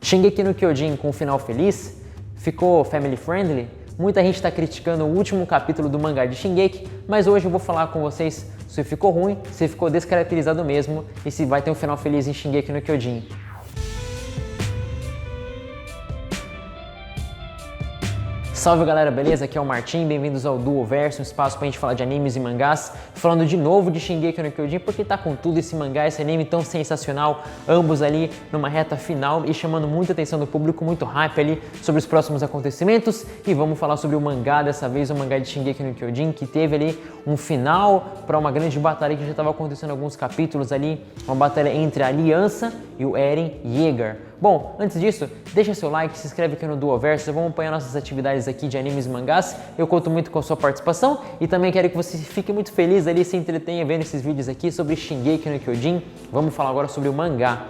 Shingeki no Kyojin com um final feliz? Ficou family friendly? Muita gente está criticando o último capítulo do mangá de Shingeki, mas hoje eu vou falar com vocês se ficou ruim, se ficou descaracterizado mesmo e se vai ter um final feliz em Shingeki no Kyojin. Salve galera, beleza? Aqui é o Martin, bem-vindos ao Duoverso, um espaço pra gente falar de animes e mangás. Falando de novo de Shingeki no Kyojin, porque tá com tudo esse mangá, esse anime tão sensacional, ambos ali numa reta final e chamando muita atenção do público, muito hype ali sobre os próximos acontecimentos. E vamos falar sobre o mangá dessa vez, o mangá de Shingeki no Kyojin, que teve ali um final para uma grande batalha que já estava acontecendo alguns capítulos ali, uma batalha entre a Aliança e o Eren Yeager. Bom, antes disso, deixa seu like, se inscreve aqui no Duoverso, vamos acompanhar nossas atividades aqui de animes e mangás. Eu conto muito com a sua participação e também quero que você fique muito feliz ali, se entretenha vendo esses vídeos aqui sobre Shingeki no Kyojin. Vamos falar agora sobre o mangá.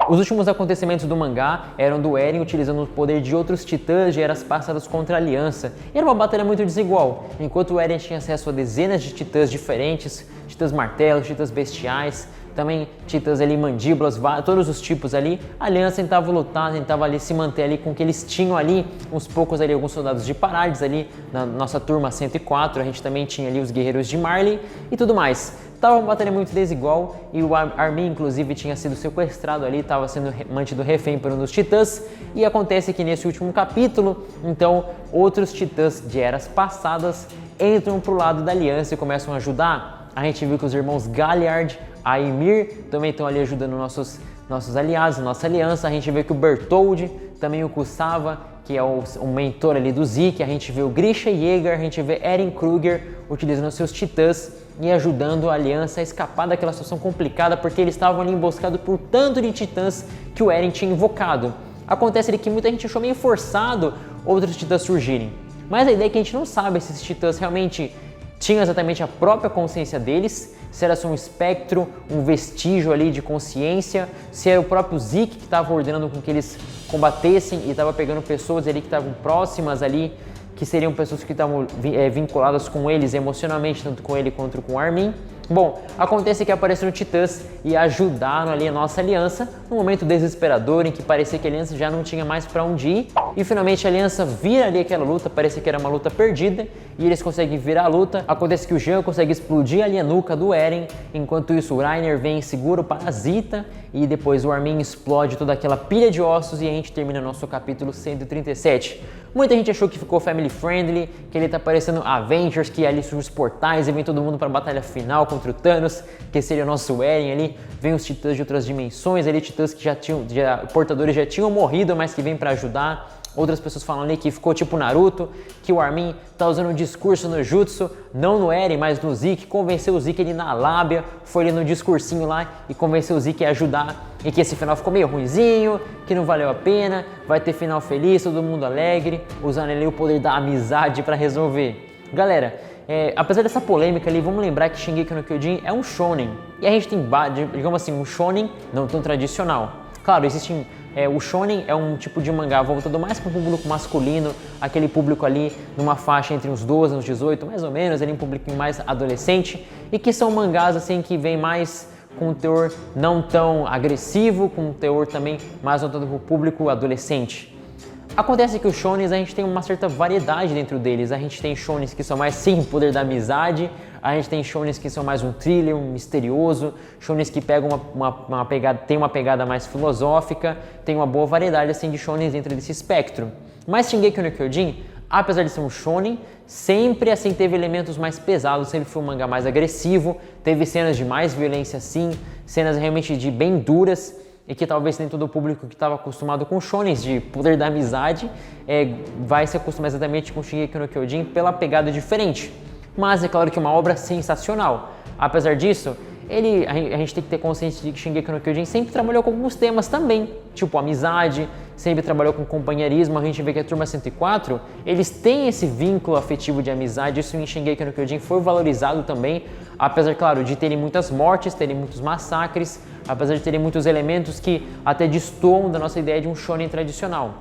Os últimos acontecimentos do mangá eram do Eren utilizando o poder de outros titãs de eras passadas contra a Aliança. E era uma batalha muito desigual. Enquanto o Eren tinha acesso a dezenas de titãs diferentes, titãs martelos, titãs bestiais, também titãs ali, mandíbulas, todos os tipos ali, a Aliança tentava lutar, tentava ali se manter ali com o que eles tinham ali, uns poucos ali, alguns soldados de Parades ali, na nossa turma 104, a gente também tinha ali os guerreiros de Marley e tudo mais. Tava uma batalha muito desigual e o Armin inclusive tinha sido sequestrado ali, estava sendo mantido refém por um dos titãs e acontece que nesse último capítulo, então, outros titãs de eras passadas entram pro lado da Aliança e começam a ajudar. A gente viu que os irmãos Galliard, a Ymir também estão ali ajudando nossos aliados, nossa aliança. A gente vê que o Bertholdt, também o Kusava, que é o mentor ali do Zeke. A gente vê o Grisha Yeager, a gente vê Eren Kruger utilizando seus titãs e ajudando a aliança a escapar daquela situação complicada, porque eles estavam ali emboscados por tanto de titãs que o Eren tinha invocado. Acontece ali que muita gente achou meio forçado outros titãs surgirem, mas a ideia é que a gente não sabe se esses titãs realmente tinham exatamente a própria consciência deles, se era só um espectro, um vestígio ali de consciência, se era o próprio Zeke que estava ordenando com que eles combatessem e estava pegando pessoas ali que estavam próximas ali, que seriam pessoas que estavam vinculadas com eles emocionalmente, tanto com ele quanto com o Armin. Bom, acontece que apareceram titãs e ajudaram ali a nossa aliança num momento desesperador em que parecia que a aliança já não tinha mais para onde ir e finalmente a aliança vira ali aquela luta, parecia que era uma luta perdida e eles conseguem virar a luta. Acontece que o Jean consegue explodir ali a nuca do Eren, enquanto isso o Reiner vem e segura o parasita e depois o Armin explode toda aquela pilha de ossos e a gente termina nosso capítulo 137. Muita gente achou que ficou family friendly, que ele tá parecendo Avengers, que ali surge os portais e vem todo mundo para a batalha final contra o Thanos, que seria o nosso Eren ali, vem os titãs de outras dimensões, ali titãs que portadores já tinham morrido, mas que vêm para ajudar. Outras pessoas falam ali que ficou tipo Naruto, que o Armin tá usando um discurso no Jutsu, não no Eren, mas no Zeke, convenceu o Zeke ali na lábia, foi ali no discursinho lá e convenceu o Zeke a ajudar, e que esse final ficou meio ruinzinho, que não valeu a pena, vai ter final feliz, todo mundo alegre, usando ali o poder da amizade para resolver. Galera, apesar dessa polêmica ali, vamos lembrar que Shingeki no Kyojin é um shonen, e a gente tem, digamos assim, um shonen não tão tradicional. Claro, existem... o shonen é um tipo de mangá voltado mais para o público masculino, aquele público ali numa faixa entre uns 12 e uns 18, mais ou menos, ali um público mais adolescente, e que são mangás assim que vem mais com um teor não tão agressivo, com um teor também mais voltado para o público adolescente. Acontece que os shonens a gente tem uma certa variedade dentro deles. A gente tem shonens que são mais sim poder da amizade, a gente tem shonens que são mais um thriller, um misterioso, shonens que pegam uma pegada, tem uma pegada mais filosófica, tem uma boa variedade assim de shonens dentro desse espectro. Mas Shingeki no Kyojin, apesar de ser um shonen, sempre assim teve elementos mais pesados, sempre foi um mangá mais agressivo, teve cenas de mais violência sim, cenas realmente de bem duras, e que talvez nem todo o público que estava acostumado com shonens de poder da amizade vai se acostumar exatamente com Shingeki no Kyojin pela pegada diferente. Mas é claro que é uma obra sensacional. Apesar disso, a gente tem que ter consciência de que Shingeki no Kyojin sempre trabalhou com alguns temas também, tipo amizade, sempre trabalhou com companheirismo. A gente vê que a Turma 104, eles têm esse vínculo afetivo de amizade, isso em Shingeki no Kyojin foi valorizado também, apesar, claro, de terem muitas mortes, terem muitos massacres, apesar de terem muitos elementos que até destoam da nossa ideia de um shonen tradicional.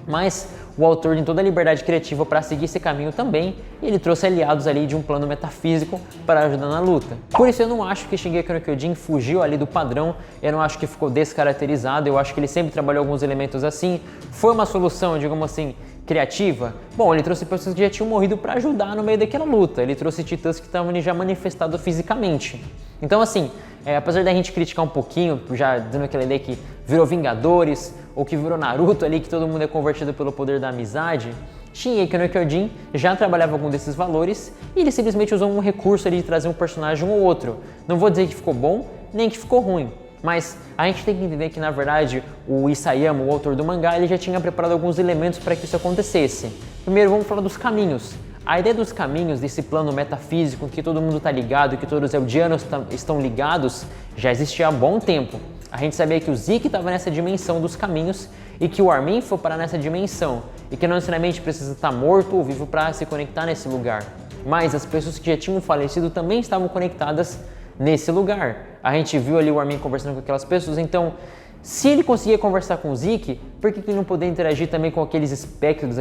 Mas o autor tem toda a liberdade criativa para seguir esse caminho também, e ele trouxe aliados ali de um plano metafísico para ajudar na luta. Por isso eu não acho que Shingeki no Kyojin fugiu ali do padrão, eu não acho que ficou descaracterizado, eu acho que ele sempre trabalhou alguns elementos assim. Foi uma solução, digamos assim, criativa? Bom, ele trouxe pessoas que já tinham morrido para ajudar no meio daquela luta, ele trouxe titãs que estavam já manifestados fisicamente. Então assim, apesar da gente criticar um pouquinho, já dando aquela ideia que virou Vingadores, ou que virou Naruto ali, que todo mundo é convertido pelo poder da amizade, Shingeki no Kyojin já trabalhava algum desses valores e ele simplesmente usou um recurso ali de trazer um personagem ou outro. Não vou dizer que ficou bom, nem que ficou ruim, mas a gente tem que entender que, na verdade, o Isayama, o autor do mangá, ele já tinha preparado alguns elementos para que isso acontecesse. Primeiro, vamos falar dos caminhos. A ideia dos caminhos, desse plano metafísico, que todo mundo está ligado, que todos os eldianos estão ligados, já existia há bom tempo. A gente sabia que o Zeke estava nessa dimensão dos caminhos e que o Armin foi parar nessa dimensão e que não necessariamente precisa estar morto ou vivo para se conectar nesse lugar. Mas as pessoas que já tinham falecido também estavam conectadas nesse lugar. A gente viu ali o Armin conversando com aquelas pessoas, então se ele conseguia conversar com o Zeke, por que ele não poderia interagir também com aqueles espectros,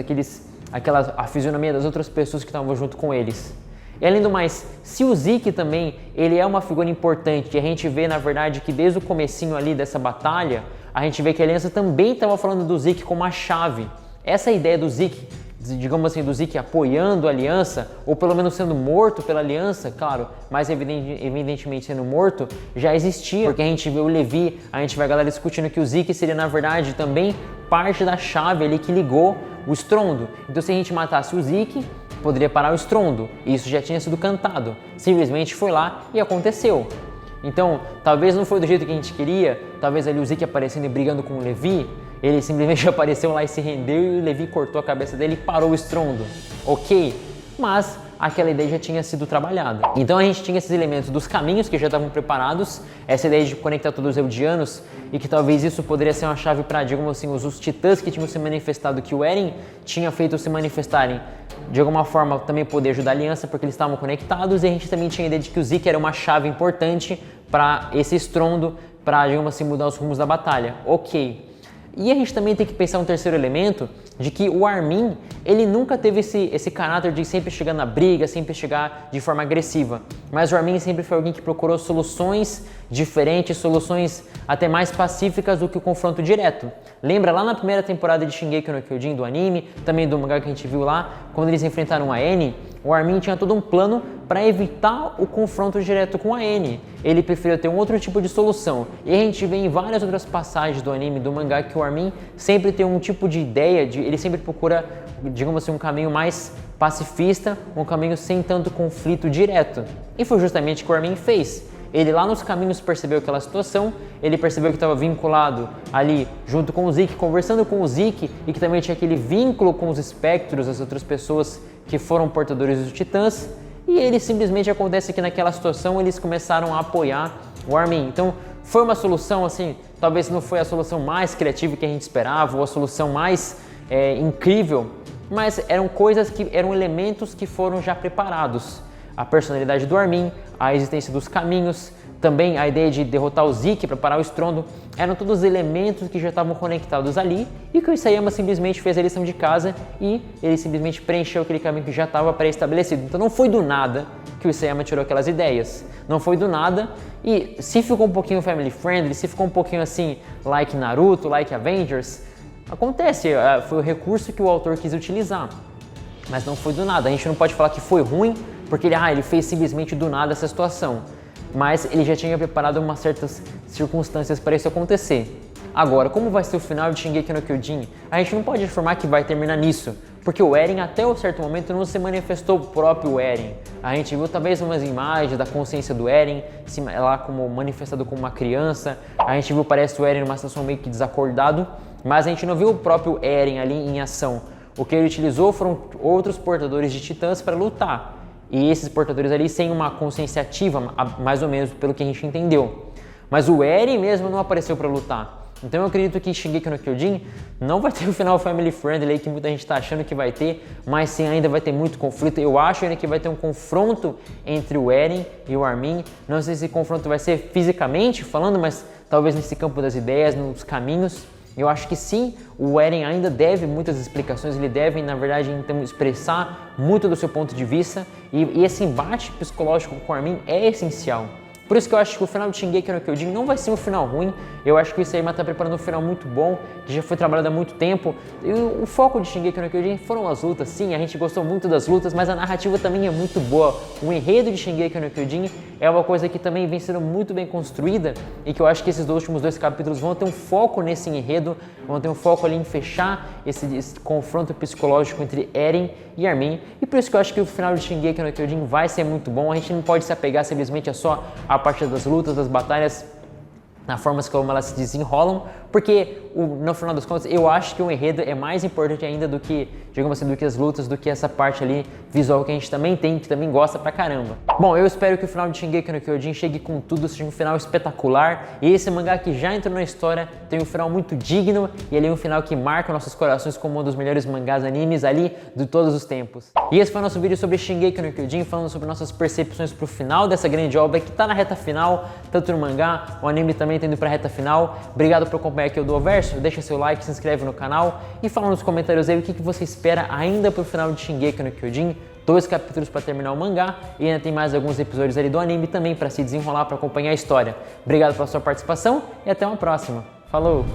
a fisionomia das outras pessoas que estavam junto com eles? E além do mais, se o Zeke também, ele é uma figura importante, e a gente vê na verdade que desde o comecinho ali dessa batalha, a gente vê que a Aliança também estava falando do Zeke como a chave. Essa ideia do Zeke, digamos assim, do Zeke apoiando a Aliança, ou pelo menos sendo morto pela Aliança, claro, mas evidentemente sendo morto, já existia, porque a gente vê o Levi, a gente vê a galera discutindo que o Zeke seria na verdade também parte da chave ali que ligou o estrondo. Então se a gente matasse o Zeke, poderia parar o estrondo, e isso já tinha sido cantado, simplesmente foi lá e aconteceu. Então, talvez não foi do jeito que a gente queria, talvez ali o Zeke aparecendo e brigando com o Levi, ele simplesmente apareceu lá e se rendeu e o Levi cortou a cabeça dele e parou o estrondo, ok? Mas aquela ideia já tinha sido trabalhada. Então a gente tinha esses elementos dos caminhos que já estavam preparados, essa ideia de conectar todos os eldianos e que talvez isso poderia ser uma chave para, digamos assim, os titãs que tinham se manifestado, que o Eren tinha feito se manifestarem, de alguma forma também poder ajudar a Aliança porque eles estavam conectados, e a gente também tinha a ideia de que o Zeke era uma chave importante para esse estrondo, para, digamos assim, mudar os rumos da batalha. Ok. E a gente também tem que pensar um terceiro elemento, de que o Armin, ele nunca teve esse caráter de sempre chegar na briga, sempre chegar de forma agressiva. Mas o Armin sempre foi alguém que procurou soluções diferentes, soluções até mais pacíficas do que o confronto direto. Lembra lá na primeira temporada de Shingeki no Kyojin, do anime, também do mangá que a gente viu lá, quando eles enfrentaram a Annie, o Armin tinha todo um plano para evitar o confronto direto com a Annie. Ele preferiu ter um outro tipo de solução. E a gente vê em várias outras passagens do anime, do mangá, que o Armin sempre tem um tipo de ideia, ele sempre procura, digamos assim, um caminho mais pacifista, um caminho sem tanto conflito direto. E foi justamente o que o Armin fez. Ele lá nos caminhos percebeu aquela situação, ele percebeu que estava vinculado ali junto com o Zeke, conversando com o Zeke, e que também tinha aquele vínculo com os espectros, as outras pessoas que foram portadores dos titãs, e ele simplesmente acontece que naquela situação eles começaram a apoiar o Armin. Então foi uma solução assim, talvez não foi a solução mais criativa que a gente esperava, ou a solução mais incrível, mas eram elementos que foram já preparados. A personalidade do Armin, a existência dos caminhos, também a ideia de derrotar o Zeke para parar o estrondo, eram todos elementos que já estavam conectados ali, e que o Isayama simplesmente fez a lição de casa e ele simplesmente preencheu aquele caminho que já estava pré-estabelecido. Então não foi do nada que o Isayama tirou aquelas ideias, não foi do nada, e se ficou um pouquinho family friendly, se ficou um pouquinho assim, like Naruto, like Avengers, acontece, foi o recurso que o autor quis utilizar, mas não foi do nada. A gente não pode falar que foi ruim, porque ele fez simplesmente do nada essa situação, mas ele já tinha preparado umas certas circunstâncias para isso acontecer. Agora, como vai ser o final de Shingeki no Kyojin? A gente não pode afirmar que vai terminar nisso, porque o Eren até um certo momento não se manifestou o próprio Eren. A gente viu talvez umas imagens da consciência do Eren, lá como manifestado como uma criança, a gente viu, parece o Eren numa situação meio que desacordado, mas a gente não viu o próprio Eren ali em ação. O que ele utilizou foram outros portadores de titãs para lutar. E esses portadores ali sem uma consciência ativa, mais ou menos pelo que a gente entendeu. Mas o Eren mesmo não apareceu para lutar. Então eu acredito que Shingeki no Kyojin não vai ter o final family friendly aí que muita gente está achando que vai ter, mas sim ainda vai ter muito conflito. Eu acho ainda que vai ter um confronto entre o Eren e o Armin. Não sei se esse confronto vai ser fisicamente falando, mas talvez nesse campo das ideias, nos caminhos. Eu acho que sim, o Eren ainda deve muitas explicações, ele deve, na verdade, então, expressar muito do seu ponto de vista, e esse embate psicológico com o Armin é essencial. Por isso que eu acho que o final de Shingeki no Kyojin não vai ser um final ruim. Eu acho que o Isayama está preparando um final muito bom, que já foi trabalhado há muito tempo. E o foco de Shingeki no Kyojin foram as lutas, sim, a gente gostou muito das lutas, mas a narrativa também é muito boa. O enredo de Shingeki no Kyojin é uma coisa que também vem sendo muito bem construída e que eu acho que esses últimos 2 capítulos vão ter um foco nesse enredo, vão ter um foco ali em fechar esse confronto psicológico entre Eren e Armin. E por isso que eu acho que o final de Shingeki no Kyojin vai ser muito bom. A gente não pode se apegar simplesmente a só a parte das lutas, das batalhas, na forma como elas se desenrolam, porque no final das contas eu acho que o enredo é mais importante ainda do que, digamos assim, do que as lutas, do que essa parte ali visual que a gente também tem, que também gosta pra caramba. Bom, eu espero que o final de Shingeki no Kyojin chegue com tudo, seja um final espetacular, e esse mangá que já entrou na história tem um final muito digno, e ali um final que marca nossos corações como um dos melhores mangás animes ali de todos os tempos. E esse foi o nosso vídeo sobre Shingeki no Kyojin, falando sobre nossas percepções pro final dessa grande obra que tá na reta final, tanto no mangá, o anime também tá indo pra reta final. Obrigado por acompanhar aqui o Duoverso, deixa seu like, se inscreve no canal e fala nos comentários aí o que você espera ainda pro final de Shingeki no Kyojin. 2 capítulos para terminar o mangá e ainda tem mais alguns episódios ali do anime também para se desenrolar, para acompanhar a história. Obrigado pela sua participação e até uma próxima. Falou!